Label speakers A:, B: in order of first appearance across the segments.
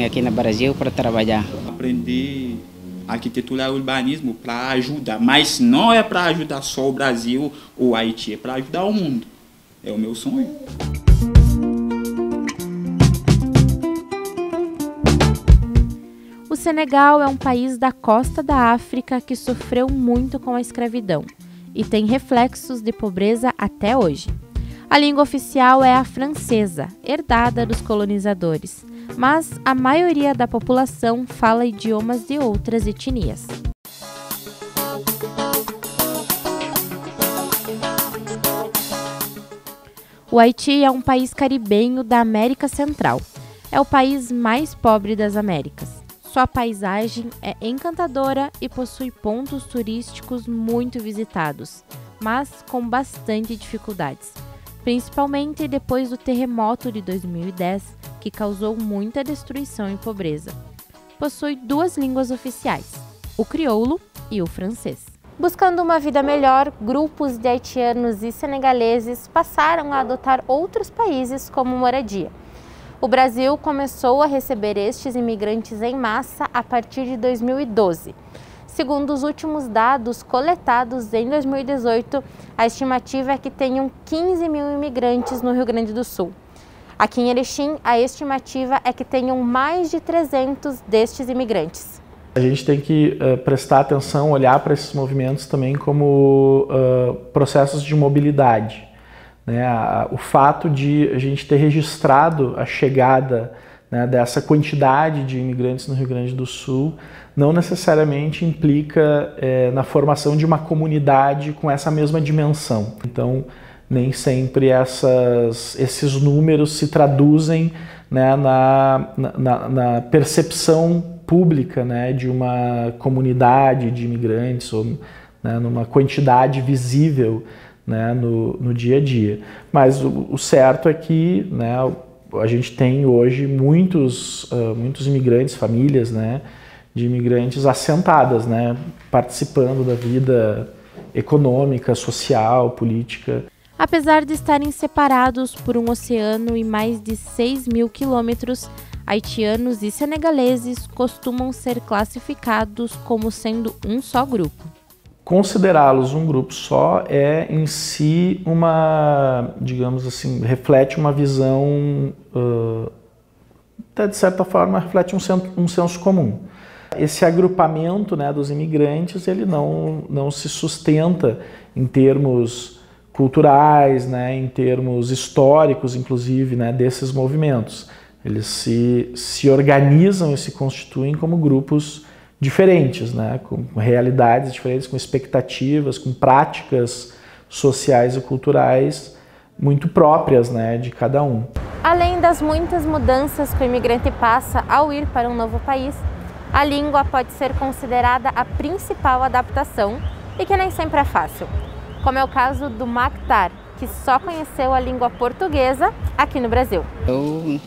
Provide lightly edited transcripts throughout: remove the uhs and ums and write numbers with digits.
A: vêm aqui no Brasil para trabalhar.
B: Aprender arquitetura e urbanismo para ajudar, mas não é para ajudar só o Brasil ou Haiti, é para ajudar o mundo. É o meu sonho.
C: O Senegal é um país da costa da África que sofreu muito com a escravidão e tem reflexos de pobreza até hoje. A língua oficial é a francesa, herdada dos colonizadores, mas a maioria da população fala idiomas de outras etnias. O Haiti é um país caribenho da América Central. É o país mais pobre das Américas. Sua paisagem é encantadora e possui pontos turísticos muito visitados, mas com bastante dificuldades, principalmente depois do terremoto de 2010, que causou muita destruição e pobreza. Possui 2 línguas oficiais, o crioulo e o francês. Buscando uma vida melhor, grupos de haitianos e senegaleses passaram a adotar outros países como moradia. O Brasil começou a receber estes imigrantes em massa a partir de 2012. Segundo os últimos dados coletados em 2018, a estimativa é que tenham 15 mil imigrantes no Rio Grande do Sul. Aqui em Erechim, a estimativa é que tenham mais de 300 destes imigrantes.
D: A gente tem que prestar atenção, olhar para esses movimentos também como processos de mobilidade. Né? O fato de a gente ter registrado a chegada, né, dessa quantidade de imigrantes no Rio Grande do Sul não necessariamente implica na formação de uma comunidade com essa mesma dimensão. Então, nem sempre esses números se traduzem, né, na percepção pública, né, de uma comunidade de imigrantes ou, né, numa quantidade visível, né, no dia a dia. Mas o certo é que, né, a gente tem hoje muitos imigrantes, famílias, né, de imigrantes assentadas, né, participando da vida econômica, social, política.
C: Apesar de estarem separados por um oceano e mais de 6 mil quilômetros, haitianos e senegaleses costumam ser classificados como sendo um só grupo.
D: Considerá-los um grupo só é em si digamos assim, reflete uma visão, até de certa forma, reflete um senso comum. Esse agrupamento, né, dos imigrantes, ele não se sustenta em termos culturais, né, em termos históricos, inclusive, né, desses movimentos. Eles se organizam e se constituem como grupos diferentes, né, com realidades diferentes, com expectativas, com práticas sociais e culturais muito próprias, né, de cada um.
C: Além das muitas mudanças que o imigrante passa ao ir para um novo país, a língua pode ser considerada a principal adaptação e que nem sempre é fácil, como é o caso do Mactar, que só conheceu a língua portuguesa aqui no Brasil.
A: Eu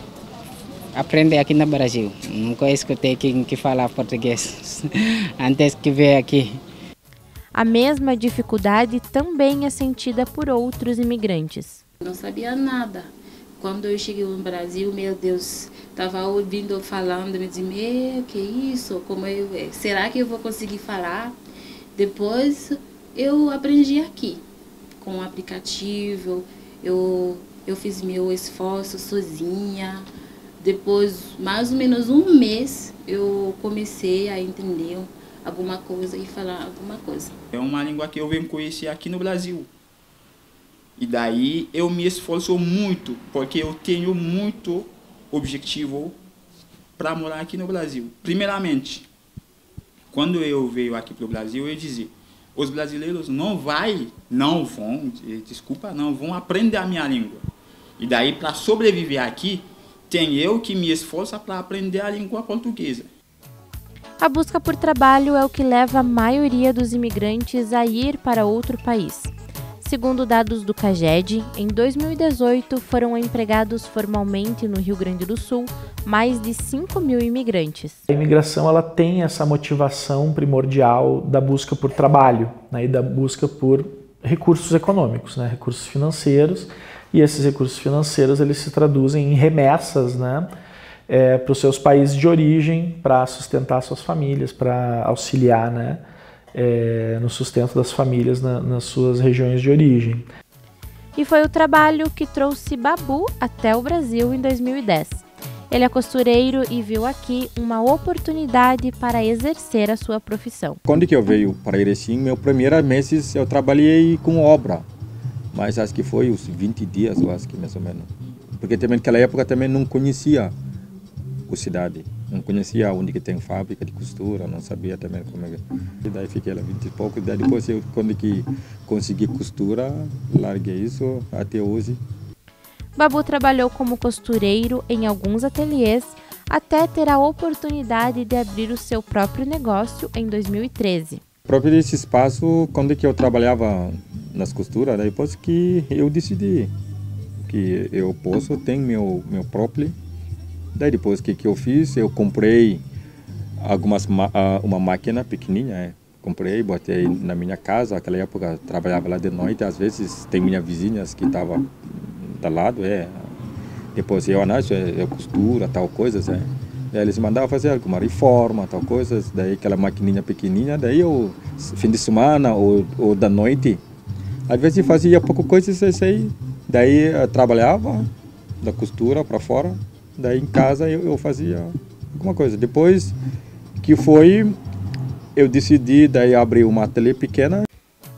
A: aprendi aqui no Brasil, nunca escutei quem que fala português antes que veio aqui.
C: A mesma dificuldade também é sentida por outros imigrantes.
E: Não sabia nada. Quando eu cheguei no Brasil, meu Deus, estava ouvindo falando, me dizia, meu, que isso? Será que eu vou conseguir falar? Depois eu aprendi aqui, com o aplicativo, eu fiz meu esforço sozinha. Depois, mais ou menos um mês, eu comecei a entender alguma coisa e falar alguma coisa.
B: É uma língua que eu venho conhecer aqui no Brasil. E daí eu me esforço muito, porque eu tenho muito objetivo para morar aqui no Brasil. Primeiramente, quando eu veio aqui para o Brasil, eu dizia, os brasileiros não vão aprender a minha língua. E daí, para sobreviver aqui, tem eu que me esforço para aprender a língua portuguesa.
C: A busca por trabalho é o que leva a maioria dos imigrantes a ir para outro país. Segundo dados do CAGED, em 2018 foram empregados formalmente no Rio Grande do Sul mais de 5 mil imigrantes.
D: A imigração ela tem essa motivação primordial da busca por trabalho, né, e da busca por recursos econômicos, né, recursos financeiros, e esses recursos financeiros eles se traduzem em remessas, né, para os seus países de origem, para sustentar suas famílias, para auxiliar, né, no sustento das famílias nas suas regiões de origem.
C: E foi o trabalho que trouxe Babu até o Brasil em 2010. Ele é costureiro e viu aqui uma oportunidade para exercer a sua profissão.
F: Quando que eu veio para Erechim, meus primeiros meses eu trabalhei com obra, mas acho que foi uns 20 dias, eu acho que mais ou menos. Porque também naquela época também não conhecia a cidade, não conhecia onde que tem fábrica de costura, não sabia também como é que... E daí fiquei lá 20 e pouco, daí depois eu, quando que consegui costura, larguei isso até hoje.
C: Babu trabalhou como costureiro em alguns ateliês até ter a oportunidade de abrir o seu próprio negócio em 2013.
F: Próprio esse espaço, quando que eu trabalhava nas costuras, depois que eu decidi que eu posso ter meu próprio. Daí depois que eu fiz, eu comprei uma máquina pequenininha, comprei, botei na minha casa. Naquela época eu trabalhava lá de noite, às vezes tem minhas vizinhas que estavam do lado, depois eu costura, tal coisas, Daí eles mandavam fazer alguma reforma, tal coisas, daí aquela maquininha pequenininha, daí eu, fim de semana ou da noite, às vezes fazia pouco coisas aí, daí eu trabalhava da costura para fora, daí em casa eu fazia alguma coisa. Depois que eu decidi daí abrir uma ateliê pequena.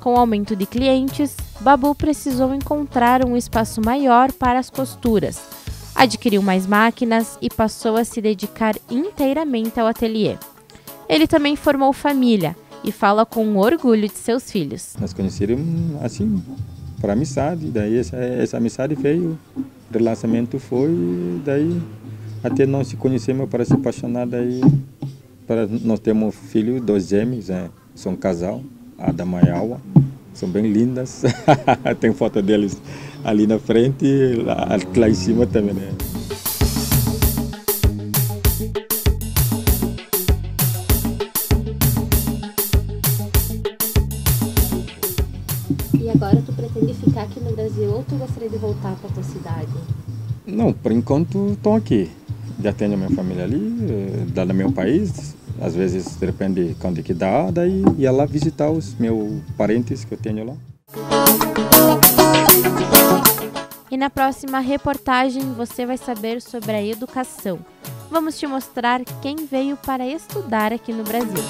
C: Com o aumento de clientes, Babu precisou encontrar um espaço maior para as costuras. Adquiriu mais máquinas e passou a se dedicar inteiramente ao ateliê. Ele também formou família e fala com orgulho de seus filhos.
F: Nós conhecemos assim, para amizade, daí essa amizade veio, o relacionamento foi, daí até nós se conhecemos para se apaixonar, daí nós temos filhos, 2 gêmeos, são um casal, Adama e Awa, são bem lindas, tem foto deles ali na frente, lá em cima também, né?
C: E agora tu pretende ficar aqui no Brasil ou tu gostaria de voltar para tua cidade?
F: Não, por enquanto estou aqui. Já tenho a minha família ali, lá no meu país. Às vezes, depende quando que dá, daí ia lá visitar os meus parentes que eu tenho lá.
C: E na próxima reportagem você vai saber sobre a educação. Vamos te mostrar quem veio para estudar aqui no Brasil.